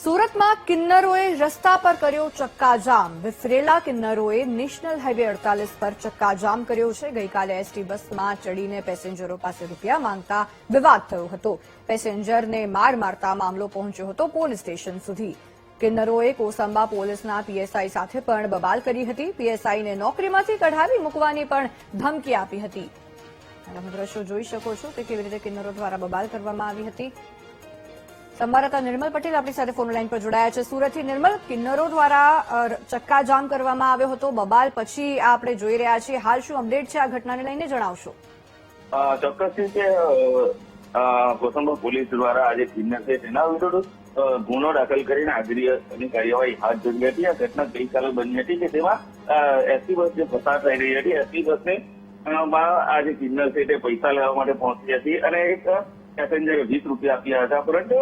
સુરતમાં કિન્નરોએ રસ્તા પર કર્યો ચક્કાજામ। વિફરેલા કિન્નરોએ નેશનલ હાઈવે 48 પર ચક્કાજામ કર્યો છે। ગઈકાલે એસટી બસમાં ચડીને પેસેન્જરો પાસે રૂપિયા માંગતા વિવાદ થયો હતો। પેસેન્જરને માર મારતા મામલો પહોંચ્યો હતો પોલીસ સ્ટેશન સુધી। કિન્નરોએ કોસંબા પોલીસના પીએસઆઈ સાથે પણ બબાલ કરી હતી। પીએસઆઈને નોકરીમાંથી કઢાવી મૂકવાની પણ ધમકી આપી હતી। તમે દ્રશ્યો જોઈ શકો છો કે કેવી રીતે કિન્નરો દ્વારા બબાલ કરવામાં આવી હતી। સંવાદદાતા નિર્મલ પટેલ આપણી સાથે ફોન લાઈન પર જોડાયા છે। સુરતથી નિર્મલ, કિન્નરો દ્વારા ચક્કાજામ કરવામાં આવ્યો હતો, બબાલ પછી આપણે જોઈ રહ્યા છીએ, હાલ શું અપડેટ છે આ ઘટનાને લઈને જણાવશો? ચોક્કસથી કે કોસંબા પોલીસ દ્વારા આજે કિન્નર છે તેના વિરુદ્ધ ગુનો દાખલ કરીને આગળની કાર્યવાહી હાથ ધરી હતી। આ ઘટના ગઈકાલે બની હતી કે તેમાં એસટી બસ જે પસાર થઈ રહી હતી, એસટી બસને આજે કિન્નર છે તે પૈસા લેવા માટે પહોંચી હતી અને એક પેસેન્જરે 20 રૂપિયા આપ્યા હતા, પરંતુ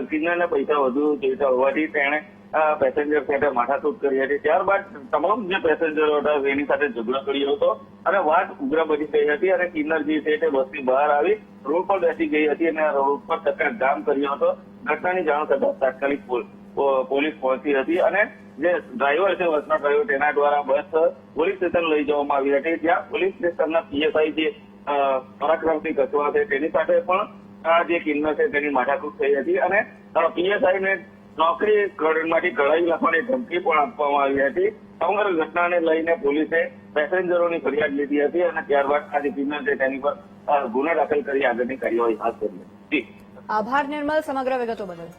કિન્નરને પૈસા વધુ જોઈતા હોવાથી તેણે પેસેન્જર સાથે માથાકૂટ કરી હતી। ત્યારબાદ તમામ જે પેસેન્જરો હતા એની સાથે ઝઘડો કર્યો હતો અને વાત ઉગ્ર બની ગઈ હતી અને કિન્નર જે છે તે બસની બહાર આવી રોડ પર બેસી ગઈ હતી અને રોડ પર ચક્કાજામ કર્યો હતો। ઘટનાની જાણ થતા તાત્કાલિક પોલીસ પહોંચી હતી અને જે ડ્રાઈવર છે, બસનો ડ્રાઈવર, તેના દ્વારા બસ પોલીસ સ્ટેશન લઈ જવામાં આવી હતી, જ્યાં પોલીસ સ્ટેશનના પીએસઆઈ જે પરાક્રમસિંહ કચવા છે તેની સાથે પણ આ જે કિન્નર છે તેની માથાકૂટ થઈ હતી અને પીએસઆઈને નોકરીમાંથી કઢાવી નાખવાની ધમકી પણ આપવામાં આવી હતી। સમગ્ર ઘટનાને લઈને પોલીસે પેસેન્જરોની ફરિયાદ લીધી હતી અને ત્યારબાદ આ જે કિન્નર છે તેની પર ગુનો દાખલ કરી આગળની કાર્યવાહી હાથ ધરી હતી। આભાર નિર્મલ, સમગ્ર વિગતો બદલ।